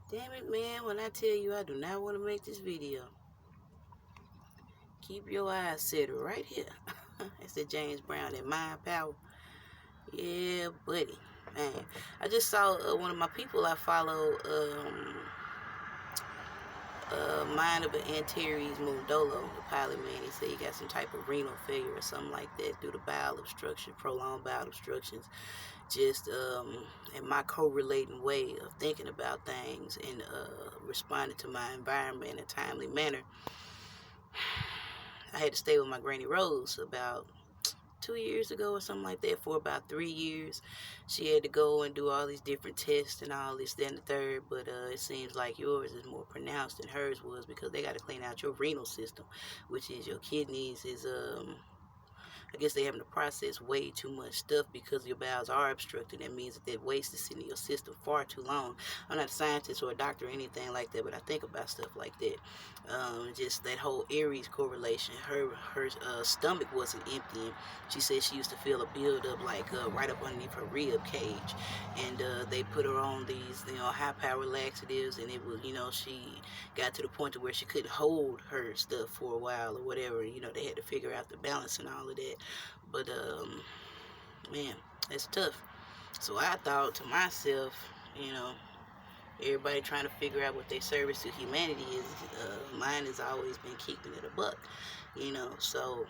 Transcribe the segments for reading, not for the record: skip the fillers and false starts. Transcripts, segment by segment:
Damn it, man, when I tell you I do not want to make this video. Keep your eyes set right here. It's the James Brown and Mind Power. Yeah, buddy. Man, I just saw one of my people I follow, Mind of an Antares Mundolo, the pilot man. He said he got some type of renal failure or something like that due to bowel obstruction, prolonged bowel obstructions. Just in my correlating way of thinking about things and responding to my environment in a timely manner. I had to stay with my Granny Rose about 2 years ago or something like that for about 3 years. She had to go and do all these different tests and all this, then the third, but it seems like yours is more pronounced than hers was because they got to clean out your renal system, which is your kidneys, is I guess they having to process way too much stuff because your bowels are obstructed. That means that waste is sitting in your system far too long. I'm not a scientist or a doctor or anything like that, but I think about stuff like that. Just that whole Aries correlation. Her stomach wasn't emptying. She said she used to feel a buildup like right up underneath her rib cage, and they put her on these high power laxatives, and it was she got to the point to where she couldn't hold her stuff for a while or whatever. They had to figure out the balance and all of that. But man, it's tough. So I thought to myself, everybody trying to figure out what their service to humanity is. Mine has always been keeping it a buck, So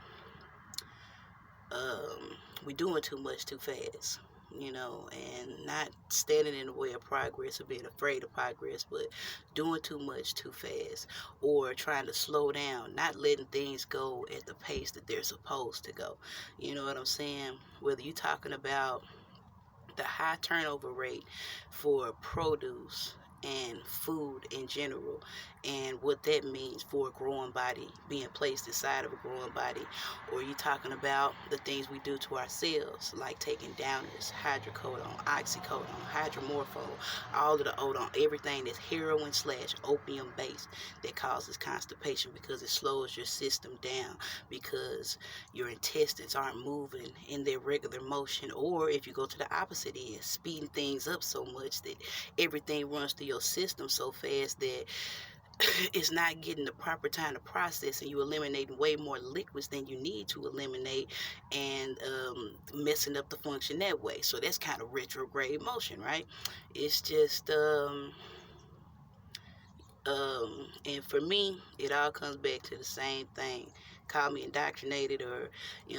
we doing too much too fast, and not standing in the way of progress or being afraid of progress, but doing too much too fast, or trying to slow down, not letting things go at the pace that they're supposed to go. You know what I'm saying? Whether you're talking about the high turnover rate for produce and food in general, and what that means for a growing body being placed inside of a growing body, or you talking about the things we do to ourselves, like taking downers, hydrocodone, oxycodone, hydromorphone, all of the odone, everything that's heroin / opium based, that causes constipation because it slows your system down, because your intestines aren't moving in their regular motion. Or if you go to the opposite end, speeding things up so much that everything runs through your system so fast that it's not getting the proper time to process, and you eliminating way more liquids than you need to eliminate, and messing up the function that way. So that's kind of retrograde motion, right? It's just and for me, it all comes back to the same thing. Call me indoctrinated or,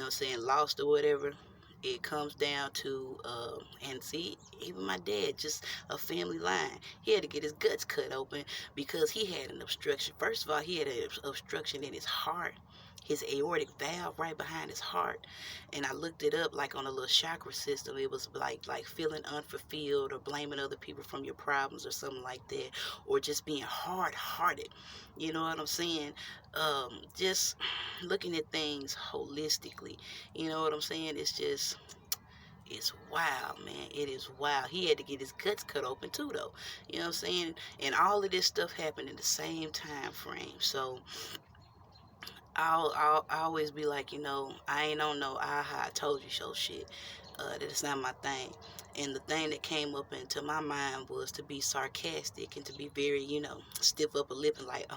saying lost or whatever. It comes down to, and see, even my dad, just a family line. He had to get his guts cut open because he had an obstruction. First of all, he had an obstruction in his heart, his aortic valve right behind his heart. And I looked it up, like on a little chakra system. It was like feeling unfulfilled or blaming other people from your problems or something like that, or just being hard-hearted. You know what I'm saying? Just looking at things holistically. You know what I'm saying? It's wild, man. It is wild. He had to get his guts cut open too, though. You know what I'm saying? And all of this stuff happened in the same time frame. So I'll always be like, I ain't on no I told you so shit. That is not my thing. And the thing that came up into my mind was to be sarcastic and to be very, stiff upper lip and like,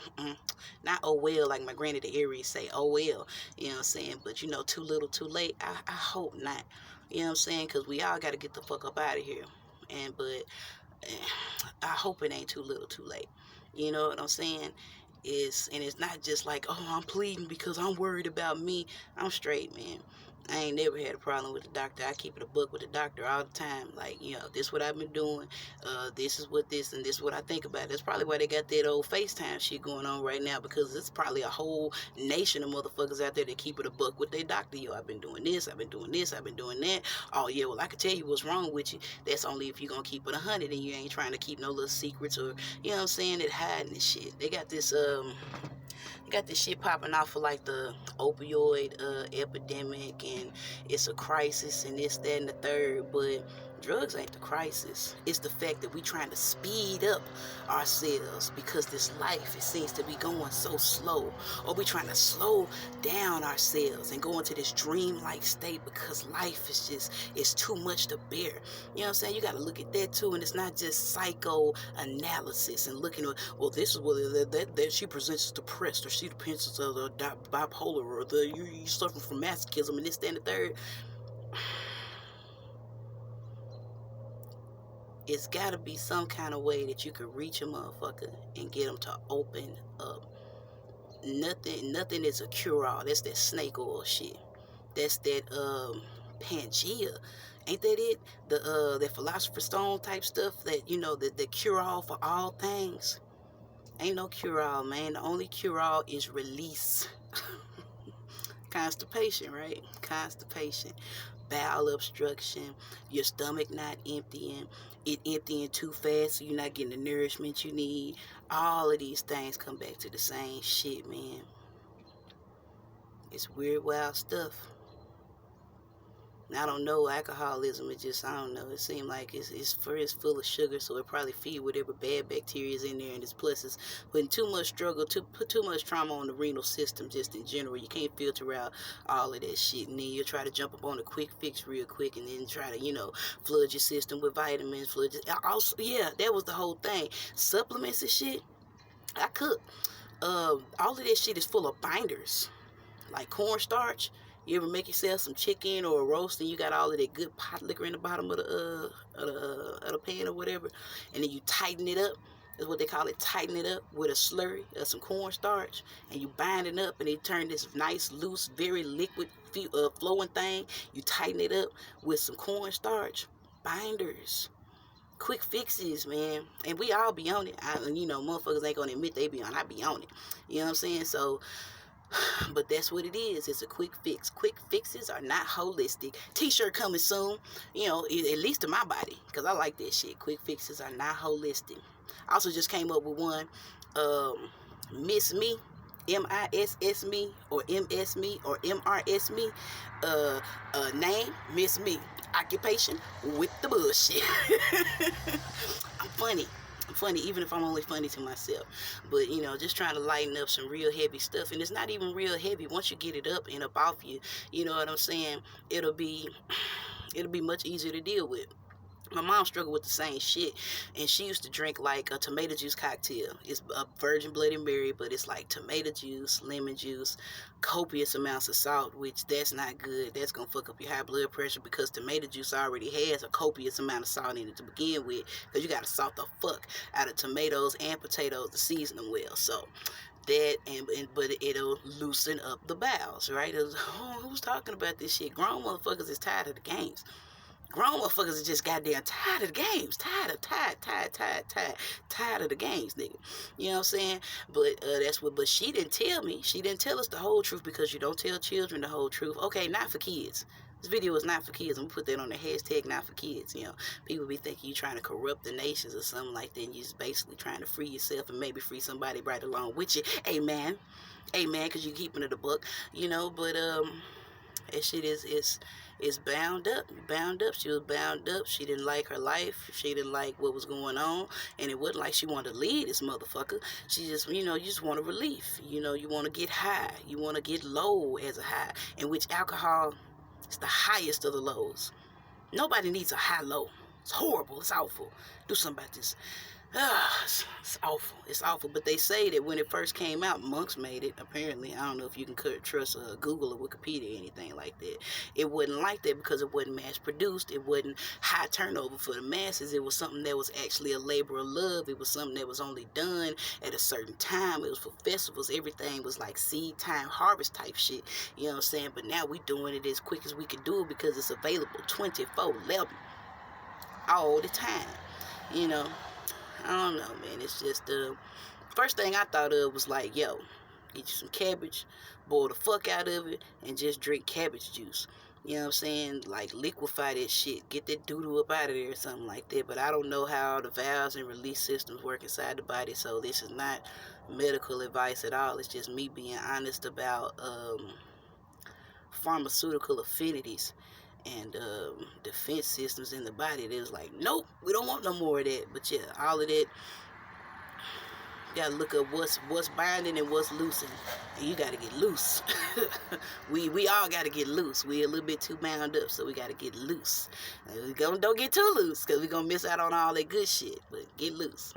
not oh well, like my granny the Aries say, oh well, you know what I'm saying? But too little, too late. I hope not. You know what I'm saying? Because we all got to get the fuck up out of here. But I hope it ain't too little, too late. You know what I'm saying? And it's not just like, oh, I'm pleading because I'm worried about me. I'm straight, man. I ain't never had a problem with the doctor. I keep it a book with the doctor all the time. Like, this what I've been doing. This is what this and this is what I think about. That's probably why they got that old FaceTime shit going on right now, because it's probably a whole nation of motherfuckers out there that keep it a buck with their doctor. Yo, I've been doing this, I've been doing this, I've been doing that. Oh, yeah, well, I can tell you what's wrong with you. That's only if you're going to keep it 100 and you ain't trying to keep no little secrets or, you know what I'm saying, that hiding this shit. They got this shit popping off of like the opioid epidemic, and it's a crisis and this, that, and the third. But Drugs ain't the crisis. It's the fact that we trying to speed up ourselves because this life, it seems to be going so slow. Or we trying to slow down ourselves and go into this dreamlike state because life is just, it's too much to bear. You know what I'm saying? You got to look at that too. And it's not just psychoanalysis and looking at, well, this is what that she presents as depressed, or she depends as the bipolar, or you suffer from masochism and this, that, and the third. It's got to be some kind of way that you could reach a motherfucker and get them to open up. Nothing is a cure-all. That's that snake oil shit. That's that Pangea. Ain't that it? That Philosopher's Stone type stuff, that, you know, the cure-all for all things. Ain't no cure-all, man. The only cure-all is release. Constipation, right? Constipation. Bowel obstruction, your stomach not emptying, it emptying too fast so you're not getting the nourishment you need. All of these things come back to the same shit, man. It's weird, wild stuff. I don't know, alcoholism, it just, I don't know, it seems like it's full of sugar, so it probably feed whatever bad bacteria is in there, and it's plus it's putting too much struggle, put too much trauma on the renal system just in general. You can't filter out all of that shit, and then you'll try to jump up on a quick fix real quick, and then try to, you know, flood your system with vitamins, also, yeah, that was the whole thing. Supplements and shit, I cook. All of that shit is full of binders, like cornstarch. You ever make yourself some chicken or a roast and you got all of that good pot liquor in the bottom of the pan or whatever, and then you tighten it up. That's what they call it, tighten it up with a slurry of some cornstarch, and you bind it up and it turn this nice, loose, very liquid, flowing thing. You tighten it up with some cornstarch. Binders. Quick fixes, man. And we all be on it. You know, motherfuckers ain't gonna admit they be on. I be on it. You know what I'm saying? So, but that's what it is. It's a quick fix. Quick fixes are not holistic. T-shirt coming soon. You know, at least to my body, because I like that shit. Quick fixes are not holistic. I also just came up with one. Miss Me. MISS me, or MS me, or MRS me. Name, Miss Me. Occupation, with the bullshit. I'm funny. Funny, even if I'm only funny to myself. But, you know, just trying to lighten up some real heavy stuff. And it's not even real heavy. Once you get it up and up off you, you know what I'm saying, it'll be much easier to deal with. My mom struggled with the same shit, and she used to drink like a tomato juice cocktail. It's a virgin Bloody Mary, but it's like tomato juice, lemon juice, copious amounts of salt, which that's not good. That's gonna fuck up your high blood pressure, because tomato juice already has a copious amount of salt in it to begin with, because you gotta salt the fuck out of tomatoes and potatoes to season them well. So that, but it'll loosen up the bowels, right? Who's talking about this shit? Grown motherfuckers is tired of the games. Grown motherfuckers are just goddamn tired of the games. Tired of the games, nigga. You know what I'm saying? But but she didn't tell me. She didn't tell us the whole truth, because you don't tell children the whole truth. Okay, not for kids. This video is not for kids. I'm gonna put that on the hashtag, not for kids. You know, people be thinking you trying to corrupt the nations or something like that. And you're just basically trying to free yourself and maybe free somebody right along with you. Amen. Amen, because you're keeping it a book. You know, but that shit is bound up. She was bound up. She didn't like her life. She didn't like what was going on. And it wasn't like she wanted to leave this motherfucker. She just, you know, you just want a relief. You know, you want to get high. You want to get low as a high. In which alcohol is the highest of the lows. Nobody needs a high low. It's horrible. It's awful. Do something about this. It's awful. It's awful. But they say that when it first came out, monks made it, apparently. I don't know if you can trust Google or Wikipedia or anything like that. It wasn't like that because it wasn't mass produced. It wasn't high turnover for the masses. It was something that was actually a labor of love. It was something that was only done at a certain time. It was for festivals. Everything was like seed time, harvest type shit. You know what I'm saying? But now we doing it as quick as we can do it, because it's available 24/11 all the time. You know, I don't know, man. It's just first thing I thought of was like, yo, get you some cabbage, boil the fuck out of it, and just drink cabbage juice. You know what I'm saying? Like, liquefy that shit. Get that doo-doo up out of there or something like that. But I don't know how the valves and release systems work inside the body, so this is not medical advice at all. It's just me being honest about pharmaceutical affinities and defense systems in the body that was like, nope, we don't want no more of that. But yeah, all of that, you gotta look up what's binding and what's loosing, and you gotta get loose. we all gotta get loose. We a little bit too bound up, so we gotta get loose. Don't get too loose, because we're gonna miss out on all that good shit. But get loose.